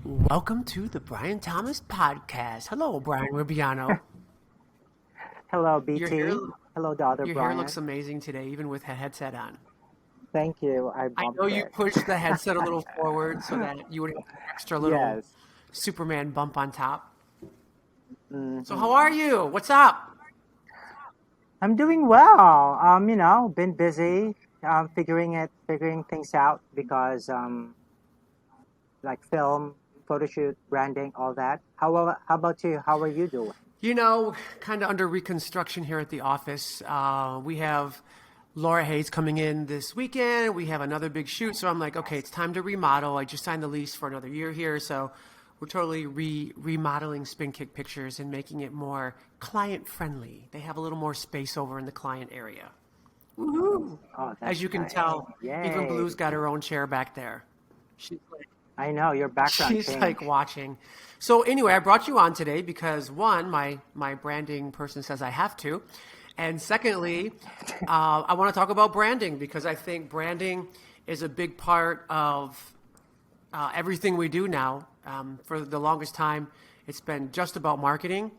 Welcome to the Brian Thomas Podcast. Hello, Brian Rubiano. Hello, Your hair, BT. Hello, the other your hair looks Brian. amazing today, even with a headset on. Thank you. I I know bumped you it. pushed the headset a little forward so that you would have an extra little Yes. Superman bump on top. So, how hmm are you? What's up? I'm doing well. Been busy, figuring things out because, like film, photo shoot, branding, all that. How about you? How are you doing? Kind of under reconstruction here at the office. We have Laura Hayes coming in this weekend. We have another big shoot. So I'm like, okay, it's time to remodel. I just signed the lease for another year here. So we're totally remodeling Spin Kick Pictures and making it more client friendly. They have a little more space over in the client area. Woohoo! Oh, As that's you can nice. tell, even Yay. Blue's got her own chair back there. She's like, I know your background she's like changed. watching. So anyway, I brought you on today because one, my branding person says I have to, and secondly, I want to talk about branding because I think branding is a big part of everything we do now. For the longest time, it's been just about marketing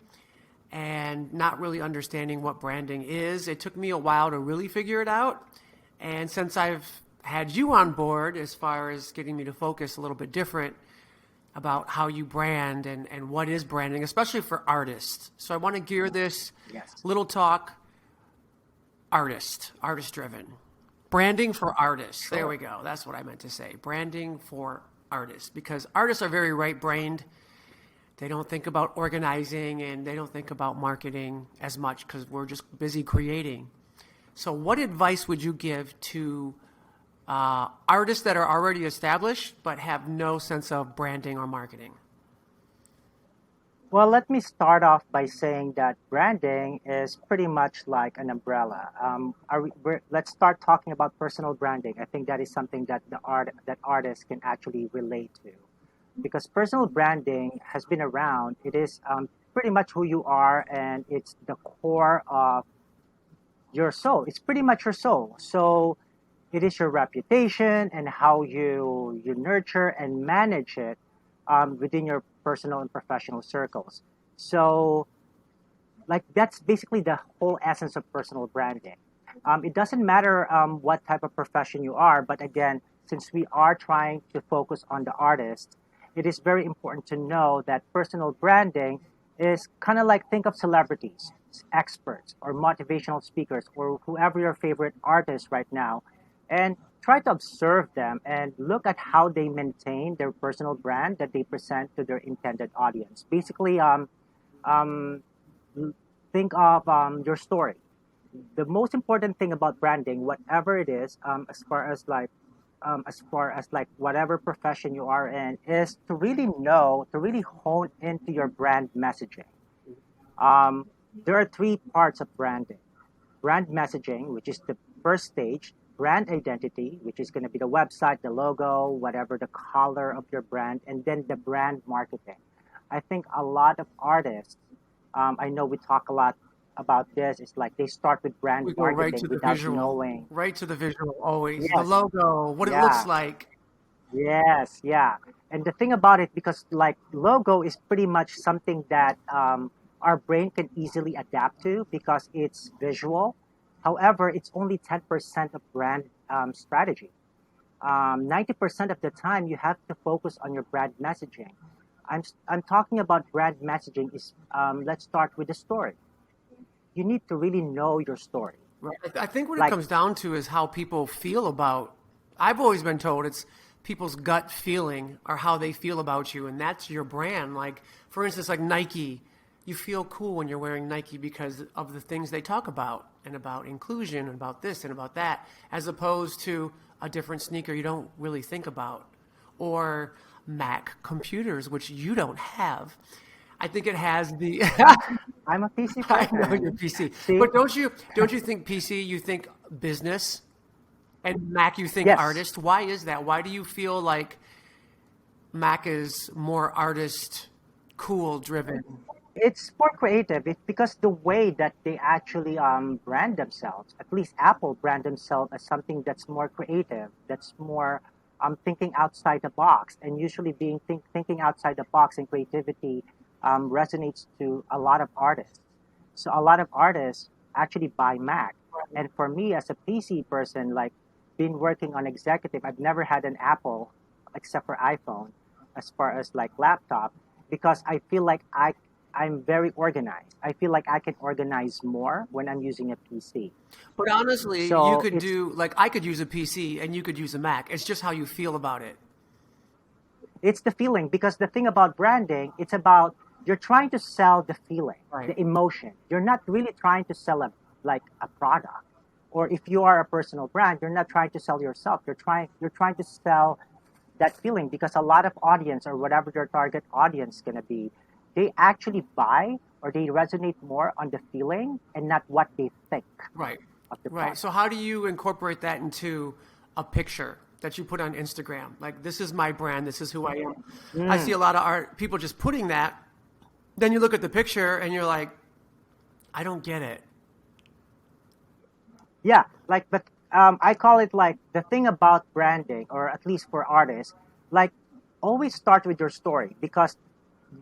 and not really understanding what branding is. It took me a while to really figure it out. And since I've had you on board as far as getting me to focus a little bit different about how you brand and what is branding, especially for artists. So I want to gear this Yes. little talk artist driven. Branding for artists. There we Sure. go. That's what I meant to say. Branding for artists because artists are very right brained. They don't think about organizing and they don't think about marketing as much because we're just busy creating. So, what advice would you give to artists that are already established but have no sense of branding or marketing? Well, let me start off by saying that branding is pretty much like an umbrella. Let's start talking about personal branding. I think that is something that that artists can actually relate to, because personal branding has been around. It is pretty much who you are, and it's the core of your soul. It's pretty much your soul. So it is your reputation and how you nurture and manage it within your personal and professional circles. So like that's basically the whole essence of personal branding. It doesn't matter what type of profession you are, but again, since we are trying to focus on the artist, it is very important to know that personal branding is kind of like think of celebrities, experts, or motivational speakers, or whoever your favorite artist right now, and try to observe them and look at how they maintain their personal brand that they present to their intended audience. Basically, um, think of your story. The most important thing about branding, whatever it is, as far as like whatever profession you are in, is to really know, to really hone into your brand messaging. Um, there are three parts of branding: brand messaging, which is the first stage; brand identity, which is going to be the website, the logo, whatever the color of your brand; and then the brand marketing. I think a lot of artists, I know we talk a lot about this, it's like they start with brand We go marketing without knowing. right to the visual always. The Yes, logo, what it looks yeah, like. yes, yeah. And the thing about it, because like logo is pretty much something that our brain can easily adapt to because it's visual. However, it's only 10% of brand strategy. 90% of the time, you have to focus on your brand messaging. I'm talking about brand messaging is, let's start with the story. You need to really know your story. Right. I think what it Like, comes down to is how people feel about. I've always been told it's people's gut feeling or how they feel about you, and that's your brand. Like, for instance, like Nike, you feel cool when you're wearing Nike because of the things they talk about and about inclusion and about this and about that, as opposed to a different sneaker you don't really think about, or Mac computers, which you don't have. I think it has the I'm a PC I know you're person. PC, See? but don't you think PC? You think business, and Mac you think Yes, artist. Why is that? Why do you feel like Mac is more artist, cool driven? it's more creative. It's because the way that they actually brand themselves, at least Apple brand themselves as something that's more creative, that's more thinking outside the box. And usually thinking outside the box and creativity resonates to a lot of artists. So a lot of artists actually buy Mac. And for me as a PC person, like been working on executive, I've never had an Apple except for iPhone as far as like laptop because I feel like I'm very organized. I feel like I can organize more when I'm using a PC. But honestly, you So could do like I could use a PC and you could use a Mac. It's just how you feel about it. it's the feeling because the thing about branding, it's about you're trying to sell the feeling, Right. the emotion. You're not really trying to sell a product. Or if you are a personal brand, you're not trying to sell yourself. You're trying to sell that feeling because a lot of audience or whatever your target audience is going to be, they actually buy or they resonate more on the feeling and not what they think Right. of the Right. product. So how do you incorporate that into a picture that you put on Instagram? Like this is my brand, this is who I am. I see Mm, a lot of art people just putting that. Then you look at the picture and you're like, I don't get it. yeah, like, but I call it like the thing about branding, or at least for artists, like always start with your story because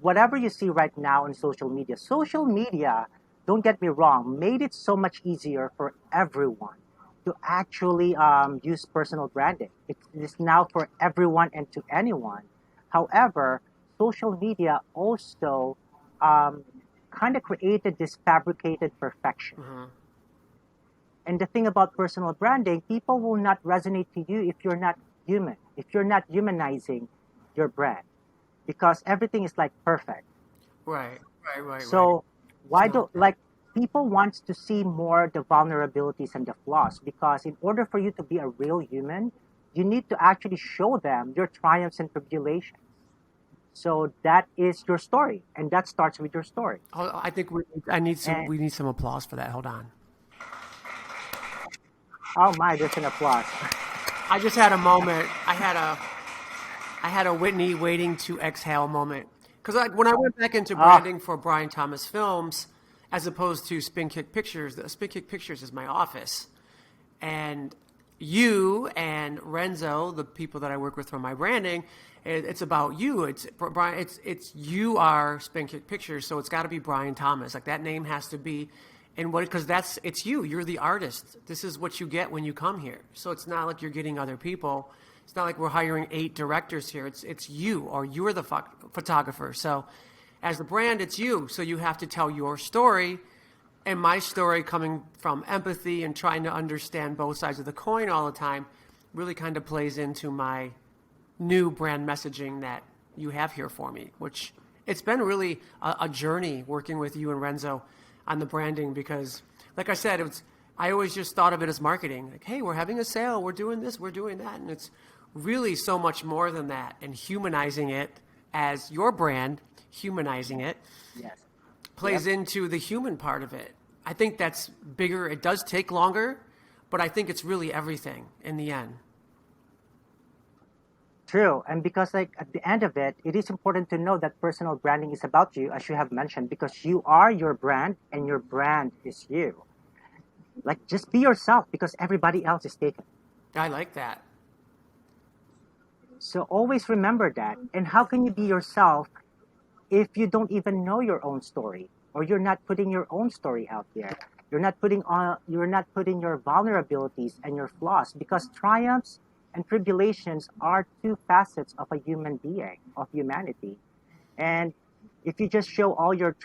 whatever you see right now on social media, don't get me wrong, made it so much easier for everyone to actually use personal branding. It is now for everyone and to anyone. However, social media also um, kind of created this fabricated perfection. Hmm. And the thing about personal branding, people will not resonate to you if you're not human, if you're not humanizing your brand, because everything is like perfect. Right. Right. Right. Right. So why So don't like people wants to see more the vulnerabilities and the flaws because in order for you to be a real human, you need to actually show them your triumphs and tribulations. So that is your story, and that starts with your story. I think I need some. And We need some applause for that. Hold on. oh my, there's an applause. I just had a moment. I had a Whitney waiting to exhale moment. Because like when I went back into Ah, branding for Brian Thomas Films, as opposed to Spin Kick Pictures, the Spin Kick Pictures is my office, and you and Renzo, the people that I work with for my branding, it's about you. It's Brian. It's you are Spin Kick Pictures, so it's got to be Brian Thomas. Like that name has to be, and what because that's it's you. You're the artist. This is what you get when you come here. So it's not like you're getting other people. It's not like we're hiring 8 directors here. It's you or you're the photographer. So as the brand, it's you. So you have to tell your story and my story coming from empathy and trying to understand both sides of the coin all the time really kind of plays into my new brand messaging that you have here for me, which it's been really a journey working with you and Renzo on the branding because, like I said, I always just thought of it as marketing. Like, hey, we're having a sale, we're doing this, we're doing that. And it's really so much more than that. And humanizing it as your brand, humanizing it, yes. plays Yep. into the human part of it. I think that's bigger. It does take longer, but I think it's really everything in the end. True. And because like at the end of it, it is important to know that personal branding is about you, as you have mentioned, because you are your brand and your brand is you. Like just be yourself because everybody else is taken. I like that. So always remember that. And how can you be yourself if you don't even know your own story or you're not putting your own story out there? You're not putting your vulnerabilities and your flaws because triumphs and tribulations are two facets of a human being, of humanity. And if you just show all your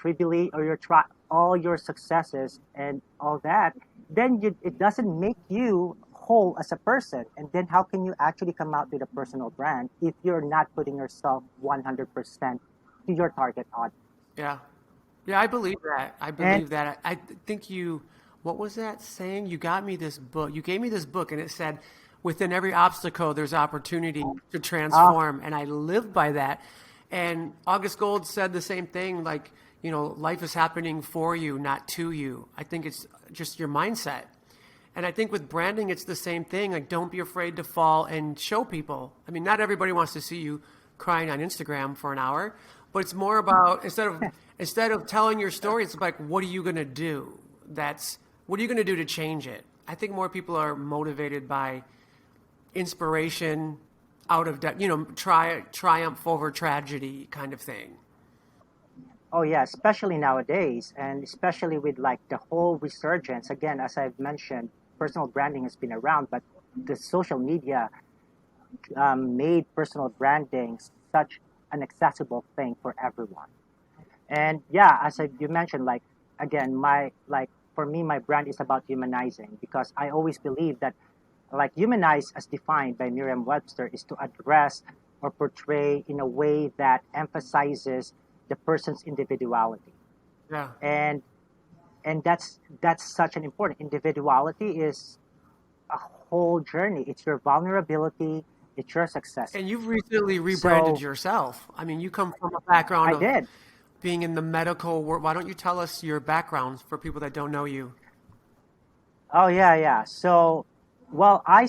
all your successes and all that, then it doesn't make you whole as a person. And then how can you actually come out with a personal brand if you're not putting yourself 100% to your target audience? Yeah. Yeah, I believe that. I And believe that. I think what was that saying? You got me this book. You gave me this book, and it said, within every obstacle, there's opportunity to uh, transform. And I live by that. And August Gold said the same thing like, life is happening for you, not to you. I think it's just your mindset. And I think with branding, it's the same thing. Like, don't be afraid to fall and show people. I mean, not everybody wants to see you crying on Instagram for an hour, but it's more about instead of telling your story, it's like, what are you going to do? What are you going to do to change it? I think more people are motivated by inspiration, out of debt, triumph over tragedy kind of thing. Oh yeah, especially nowadays, and especially with like the whole resurgence. Again, as I've mentioned, personal branding has been around, but the social media made personal branding such an accessible thing for everyone. And yeah, you mentioned, like again, my like for me, my brand is about humanizing because I always believe that like humanize as defined by Merriam-Webster is to address or portray in a way that emphasizes the person's individuality. Yeah. And that's such an important individuality is a whole journey. It's your vulnerability, it's your success. And you've recently rebranded So yourself. I mean, you come from a background I of did. being in the medical world. Why don't you tell us your background for people that don't know you? Oh yeah, yeah. So, well, I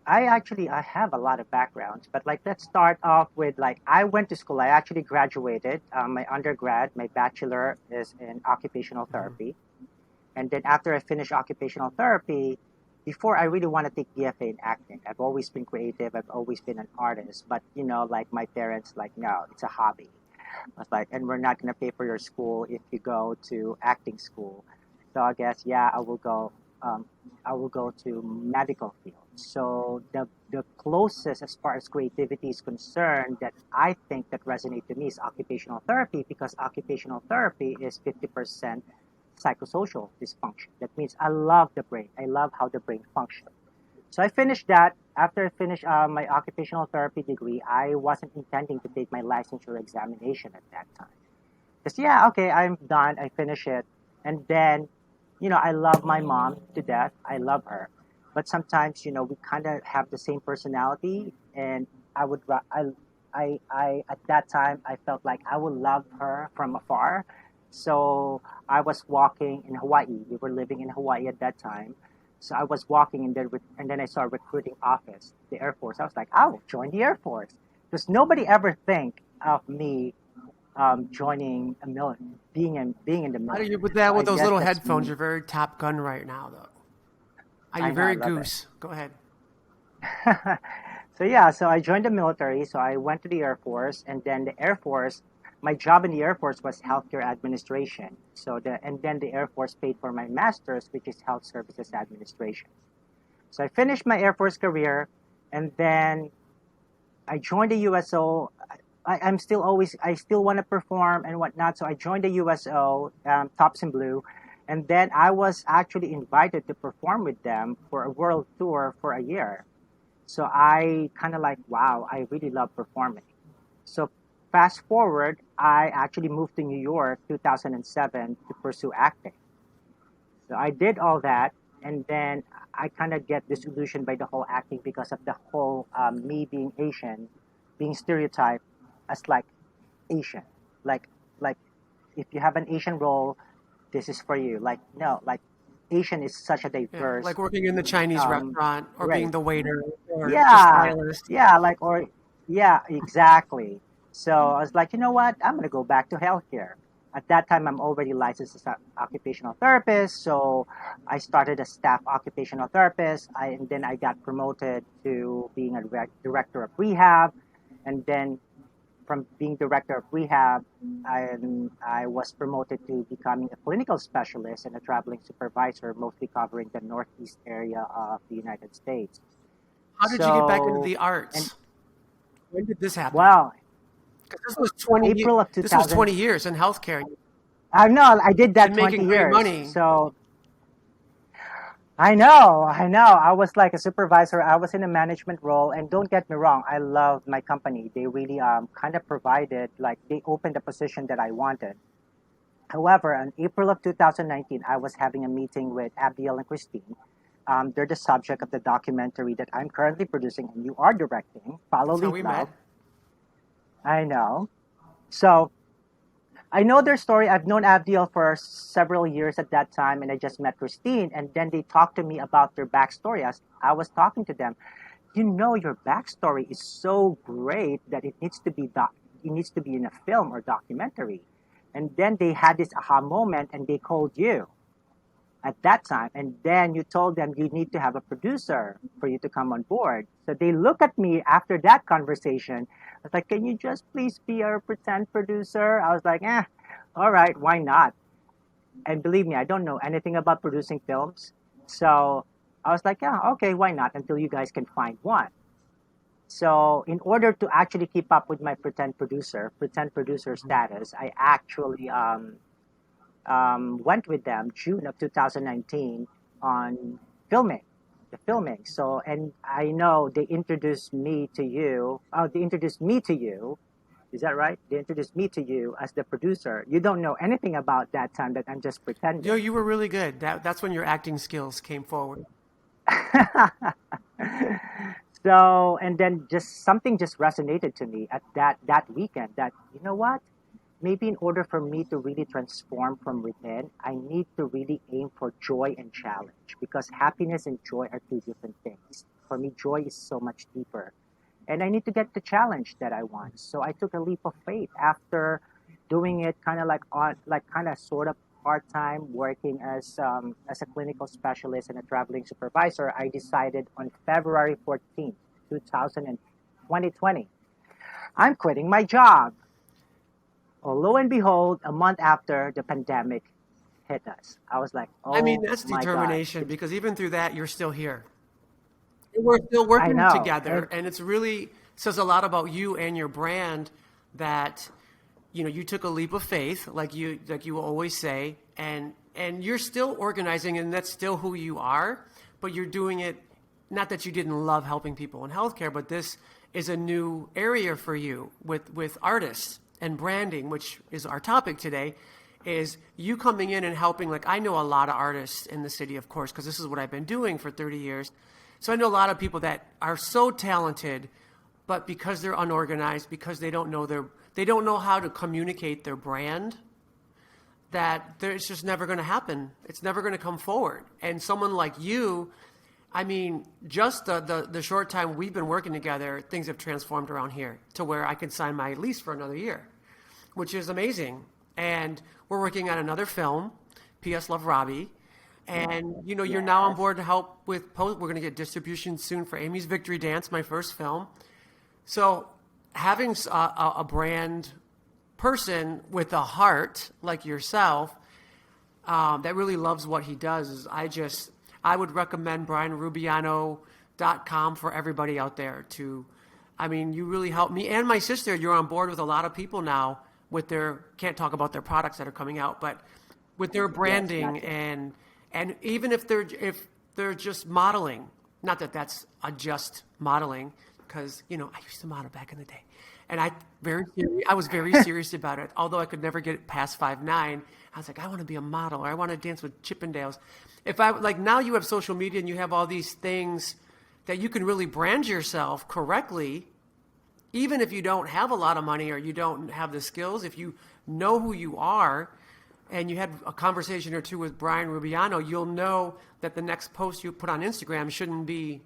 actually I have a lot of backgrounds, but like let's start off with like I went to school. I actually graduated. My undergrad, my bachelor is in occupational therapy, and then after I finished occupational therapy, before I really want to take BFA in acting. I've always been creative. I've always been an artist, but like my parents, like no, it's a hobby. I was like, and we're not gonna pay for your school if you go to acting school. So I guess yeah, Um, I will go to medical field. So the closest as far as creativity is concerned that I think that resonate to me is occupational therapy because occupational therapy is 50% psychosocial dysfunction. That means I love the brain. I love how the brain functions. So I finished that. After I finished my occupational therapy degree, I wasn't intending to take my licensure examination at that time. Because, yeah, okay, I'm done. I finish it. And then, I love my mom to death. I love her. But sometimes, we kind of have the same personality. And I would, at that time, I felt like I would love her from afar. So I was walking in Hawaii. We were living in Hawaii at that time. So I was walking and then I saw a recruiting office, the Air Force. I was like, oh, join the Air Force. Because nobody ever think of me joining being in the How do you military. with So that I with those guess little that's headphones? me. You're very Top Gun right now, though. Are you I know, I very love it. goose? Go ahead. So yeah, so I joined the military. So I went to the Air Force, and then the Air Force. My job in the Air Force was healthcare administration. And then the Air Force paid for my master's, which is health services administration. So I finished my Air Force career, and then I joined the USO. I still want to perform and whatnot. So I joined the USO, Tops in Blue, and then I was actually invited to perform with them for a world tour for a year. So I kind of like, wow, I really love performing. So fast forward, I actually moved to New York 2007 to pursue acting. So I did all that, and then I kind of get disillusioned by the whole acting because of the whole me being Asian, being stereotyped as like Asian, like like if you have an Asian role, this is for you. Like no, like Asian is such a Yeah, diverse like working in the Chinese restaurant or being race. the waiter or the Yeah, stylist. yeah, like or yeah, exactly. So I was like, you know what? I'm gonna go back to healthcare. At that time, I'm already licensed as an occupational therapist, so I started as staff occupational therapist. And then I got promoted to being a director of rehab, and then from being director of rehab, I was promoted to becoming a clinical specialist and a traveling supervisor, mostly covering the northeast area of the United States. How did you get back into So, the and arts? When did this happen? well, 'Cause this was 20 April of this was 2000, 20 years in healthcare. You've I know I did that been 20 making great years. money. So I know. I was like a supervisor. I was in a management role. And don't get me wrong, I love my company. They really kind of provided, like, they opened the position that I wanted. However, in April of 2019, I was having a meeting with Abiel and Christine. They're the subject of the documentary that I'm currently producing and you are directing, Follow That's how Lead we Love. met. I know. So I know their story. I've known Abdiel for several years at that time, and I just met Christine. And then they talked to me about their backstory. As I was talking to them, your backstory is so great that it needs to be in a film or documentary. And then they had this aha moment, and they called you. at that time. And then you told them you need to have a producer for you to come on board. So they look at me after that conversation. I was like, can you just please be our pretend producer? I was like, all right, why not? And believe me, I don't know anything about producing films. So I was like, yeah, okay, why not? Until you guys can find one. So in order to actually keep up with my pretend producer status, I actually went with them June of 2019 on filming, the filming. So, and I know they introduced me to you. Oh, they introduced me to you. Is that right? They introduced me to you as the producer. You don't know anything about that time that I'm just Yo, pretending. you were really good. That's when your acting skills came forward. So, and then just something just resonated to me at that weekend that, you know what? Maybe in order for me to really transform from within, I need to really aim for joy and challenge because happiness and joy are two different things. For me, joy is so much deeper. And I need to get the challenge that I want. So I took a leap of faith after doing it kind of like on, like kind of sort of part time, working as a clinical specialist and a traveling supervisor. I decided on February 14th, 2020, I'm quitting my job. Well, lo and behold, a month after the pandemic hit us, I was like, I mean, oh that's my God, determination because even through that, you're still here. We're still I working know. together, And and it's really says a lot about you and your brand that you took a leap of faith, like you always say, and you're still organizing, and that's still who you are, but you're doing it not that you didn't love helping people in healthcare, but this is a new area for you with artists and branding, which is our topic today. Is you coming in and helping? Like I know a lot of artists in the city, of course, because this is what I've been doing for 30 years. So I know a lot of people that are so talented, but because they're unorganized, because they don't know how to communicate their brand, it's just never going to happen. It's never going to come forward. And someone like you, I mean, just the short time we've been working together, things have transformed around here to where I can sign my lease for another year, which is amazing. And we're working on another film, P.S. Love Robbie. And you're now on yes, board to help with post. We're going to get distribution soon for Amy's Victory Dance, my first film. So having a brand person with a heart like yourself that really loves what he does is I would recommend brianrubiano.com for everybody out there to, I mean, you really helped me and my sister. You're on board with a lot of people now with their, can't talk about their products that are coming out, but with their yes, not branding yet. and even if they're just modeling, not that that's a just modeling, because I used to model back in the day, and I was very serious about it. Although I could never get past 5'9", I was like, I want to be a model, or I want to dance with Chippendales. If I like now, you have social media and you have all these things that you can really brand yourself correctly, even if you don't have a lot of money or you don't have the skills. If you know who you are and you had a conversation or two with Brian Rubiano, you'll know that the next post you put on Instagram shouldn't be,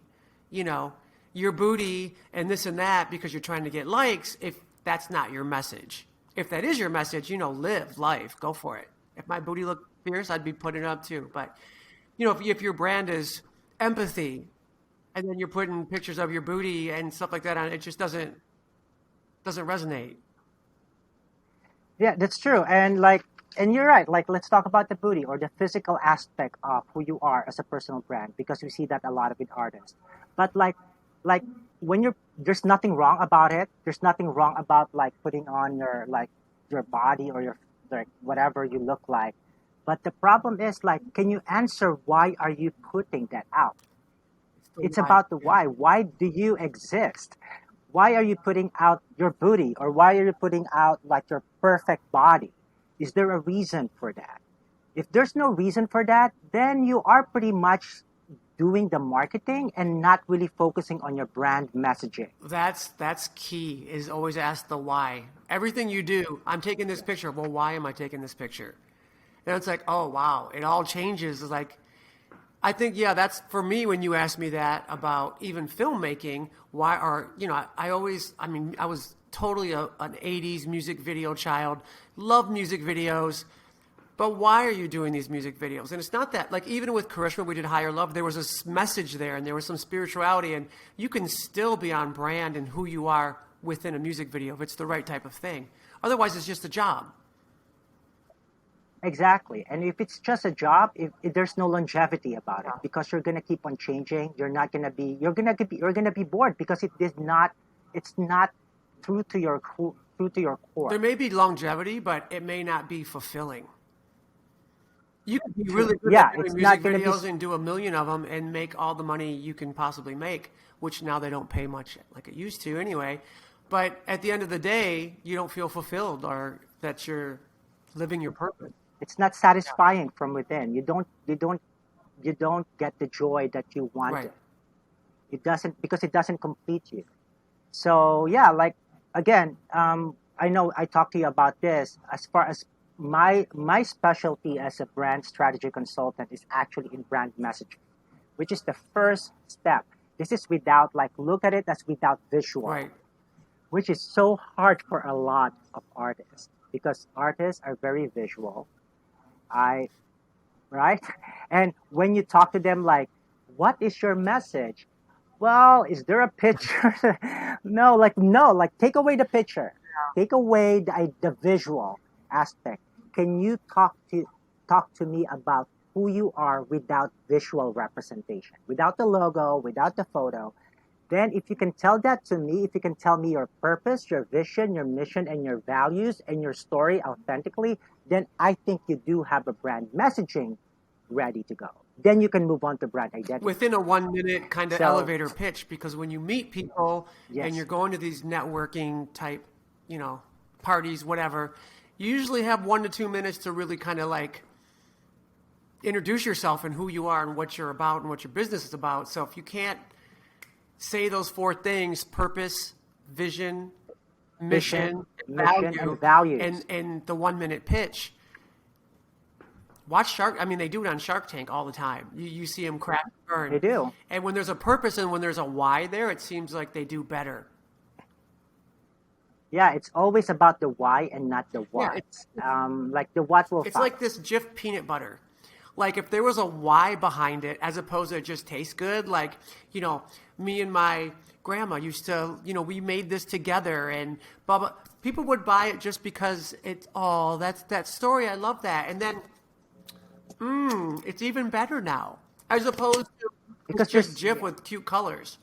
you know, your booty and this and that because you're trying to get likes if that's not your message. If that is your message, live life, go for it. If my booty looked fierce, I'd be putting it up too. But, if your brand is empathy and then you're putting pictures of your booty and stuff like that on, it just doesn't resonate. Yeah, that's true. And you're right. Like, let's talk about the booty or the physical aspect of who you are as a personal brand, because we see that a lot of with artists. But like when there's nothing wrong about it. There's nothing wrong about like putting on your body or your like whatever you look like. But the problem is like, can you answer why are you putting that out? It's the It's why. about the why. Why do you exist? Why are you putting out your booty or why are you putting out like your perfect body? Is there a reason for that? If there's no reason for that, then you are pretty much doing the marketing and not really focusing on your brand messaging. That's key is always ask the why. Everything you do, I'm taking this picture. Well, why am I taking this picture? And it's like, oh wow, it all changes. It's like I think, yeah, that's for me when you ask me that about even filmmaking. Why are, I was totally an 80s music video child, love music videos. But why are you doing these music videos? And it's not that, like, even with Karishma, we did Higher Love, there was a message there and there was some spirituality, and you can still be on brand and who you are within a music video if it's the right type of thing. Otherwise, it's just a job. Exactly. And if it's just a job, if there's no longevity about it, because you're gonna keep on changing, you're not gonna be you're gonna be bored because it's not true to your core. There may be longevity, but it may not be fulfilling. You could be really good Yeah, at doing it's not music gonna be videos and do a million of them and make all the money you can possibly make, which now they don't pay much like it used to anyway. But at the end of the day, you don't feel fulfilled or that you're living your purpose. it's not satisfying from within. You don't get the joy that you Right. wanted. It doesn't because it doesn't complete you. So yeah, like again, I know I talked to you about this. As far as my specialty as a brand strategy consultant is actually in brand messaging, which is the first step. This is without like look at it as without visual, Right. which is so hard for a lot of artists because artists are very visual. I right, and when you talk to them like, what is your message? Well, is there a picture? No, like take away the picture, take away the visual aspect. Can you talk to me about who you are without visual representation, without the logo, without the photo? Then, if you can tell that to me, if you can tell me your purpose, your vision, your mission, and your values and your story authentically, then I think you do have a brand messaging ready to go. Then you can move on to brand identity. Within a 1 minute kind of So, elevator pitch, because when you meet people and you're yes. going to these networking type, you know, parties, whatever, you usually have 1 to 2 minutes to really kind of like introduce yourself and who you are and what you're about and what your business is about. So if you can't say those four things: purpose, vision, Vision, mission, and mission, value, and values. and the 1 minute pitch. Watch Shark. I mean, they do it on Shark Tank all the time. You see them crack and They burn. do. And when there's a purpose and when there's a why there, it seems like they do better. Yeah, it's always about the why and not the Yeah, what. Like the what will it's follow. like this Jif peanut butter. Like if there was a why behind it, as opposed to it just tastes good. Like, you know, me and my grandma used to, you know, we made this together and blah blah. People would buy it just because it's that's that story. I love that. And then it's even better now, as opposed to it's Because just there's Jif with cute colors.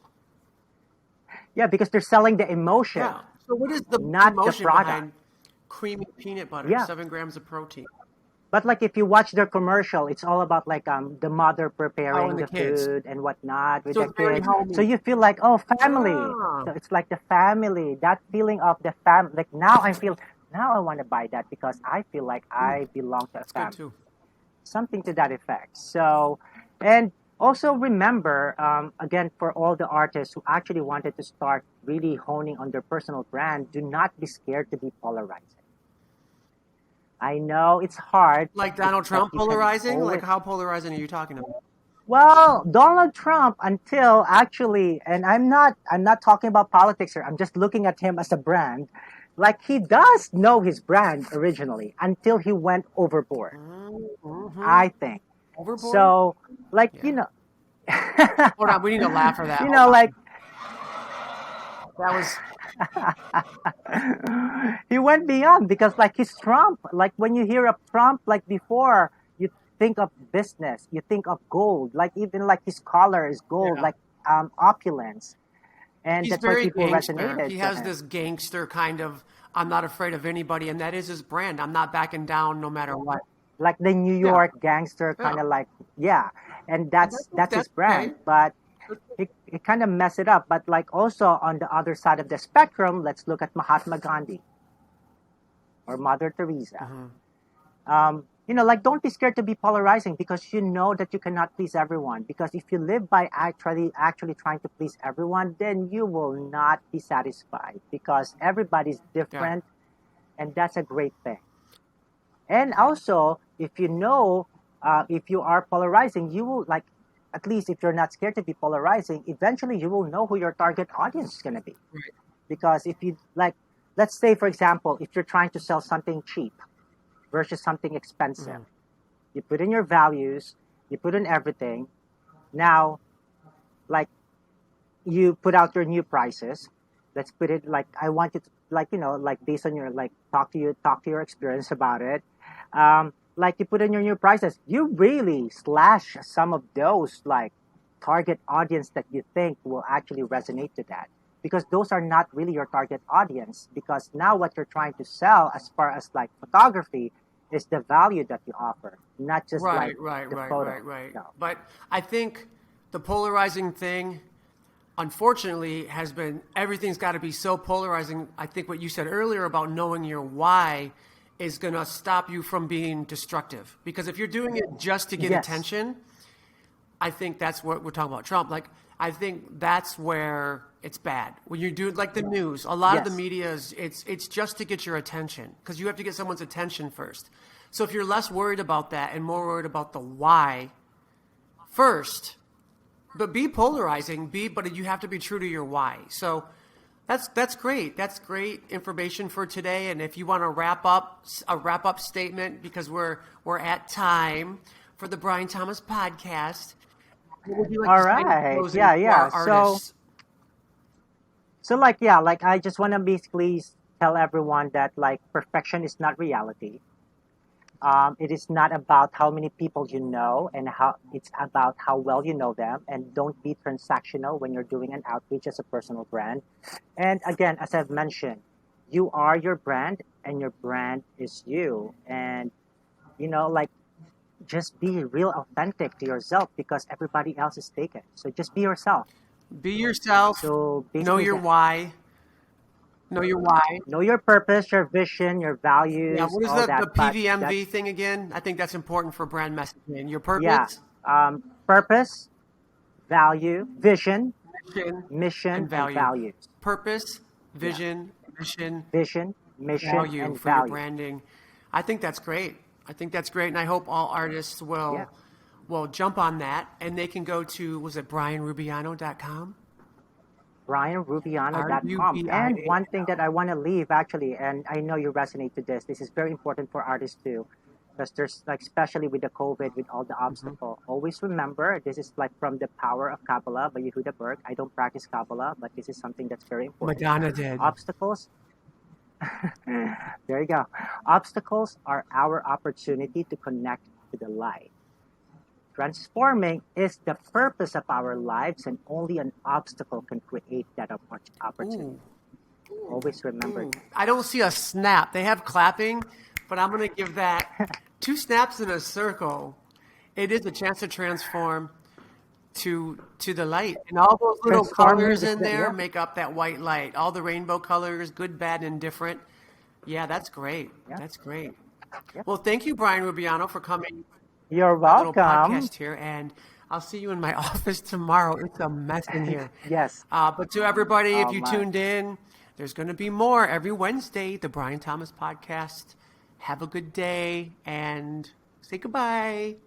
yeah, because they're selling the emotion, Yeah. So what is the not the emotion product. behind creamy peanut butter, Yeah. 7 grams of protein? But like if you watch their commercial, it's all about like the mother Oh, preparing and the the kids. food and whatnot with So the it's very kids. So homey. you feel like, oh, family. Ah, So it's like the family, that feeling of the fam. Like now I want to buy that because I feel like I belong to a that's good family, too. something to that effect. So, and also remember, again, for all the artists who actually wanted to start really honing on their personal brand, do not be scared to be polarizing. I know it's hard, Like Donald but Trump you can polarizing? Like always. how polarizing are you talking about? Well, Donald Trump until actually, and I'm not talking about politics here. I'm just looking at him as a brand. Like he does know his brand originally until he went overboard, Mm-hmm. I think. Overboard? So, like, Yeah. Hold on, we need to laugh for that. you Hold know, on. like That was he went beyond because like he's Trump. Like when you hear of Trump, like before, you think of business, you think of gold. Like even like his collar is gold, yeah. like opulence, and He's that's why very people gangster. resonated He to has him. this gangster kind of I'm not afraid of anybody, and that is his brand. I'm not backing down no matter what. Like the New Yeah. York gangster Yeah. kind of like yeah, and And that's that's his okay. brand. But it kind of messed it up. But like also on the other side of the spectrum, let's look at Mahatma Gandhi or Mother Teresa. Hmm. Like don't be scared to be polarizing because you know that you cannot please everyone. Because if you live by actually trying to please everyone, then you will not be satisfied because everybody's Yeah. different, and that's a great thing. And also, if you are polarizing, you will like, at least if you're not scared to be polarizing, eventually you will know who your target audience is going to be. Right. Because if you like, let's say for example, if you're trying to sell something cheap, versus something expensive. You put in your values, you put in everything. Now, like you put out your new prices. Let's put it like I want you to like like based on your like talk to your experience about it. Like you put in your new prices, you really slash some of those like target audience that you think will actually resonate to that because those are not really your target audience because now what you're trying to sell as far as like photography is the value that you offer, not just like the photo. Right. No. But I think the polarizing thing, unfortunately, has been everything's got to be so polarizing. I think what you said earlier about knowing your why is going to stop you from being destructive. Because if you're doing it just to get Yes. attention, I think that's what we're talking about Trump. Like, I think that's where it's bad. When you do like the news, a lot of the Yes. media is it's just to get your attention because you have to get someone's attention first. So if you're less worried about that and more worried about the why first, but be polarizing, but you have to be true to your why. So that's great. That's great information for today. And if you want to wrap up a wrap up statement because we're at time for the Brian Thomas podcast, what would you like All to say in right. closing Yeah, to our yeah. artists? So like yeah, like I just want to basically tell everyone that like perfection is not reality. It is not about how many people you know and how it's about how well you know them. And don't be transactional when you're doing an outreach as a personal brand. And again, as I've mentioned, you are your brand and your brand is you. And like just be real authentic to yourself because everybody else is taken. So just be yourself. Be yourself. So Know basically your that. why. Know your why. Know your purpose, your vision, your Yeah. values, What is all the that. But PVMV that's, thing again? I think that's important for brand messaging. Your yeah, purpose, purpose, value, vision, mission, mission, and and value. values. Purpose, Yeah, vision, mission, vision, mission, value and for your value. branding. I think that's great. I think that's great, and I hope all artists Yeah, will jump on that, and they can go to was it brianrubiano.com? R U brianrubiano.com. B I And A one N thing that O. I want to leave actually, and I know you resonate to this, this is very important for artists too, because there's like, especially with the COVID, with all the obstacle, always remember this is like from the Power of Kabbalah by Yehuda Berg. I don't practice Kabbalah, but this is something that's very important. Madonna did. Obstacles, there you go. Obstacles are our opportunity to connect to the light. Transforming is the purpose of our lives, and only an obstacle can create that opportunity. Ooh, Always remember ooh. that. I don't see a snap. They have clapping, but I'm gonna give that two snaps in a circle. It is a chance to transform to the light, and all those little Transforming colors is in the, there yeah, make up that white light. All the rainbow colors, good, bad, and different. Yeah, that's great. yeah, That's great. yeah. Well, thank you, Brian Rubiano, for coming You're our little welcome. podcast here, and I'll see you in my office tomorrow. It's a mess in here. Yes. But to everybody, if Oh you my. tuned in, there's going to be more every Wednesday, the Brian Thomas podcast. Have a good day and say goodbye.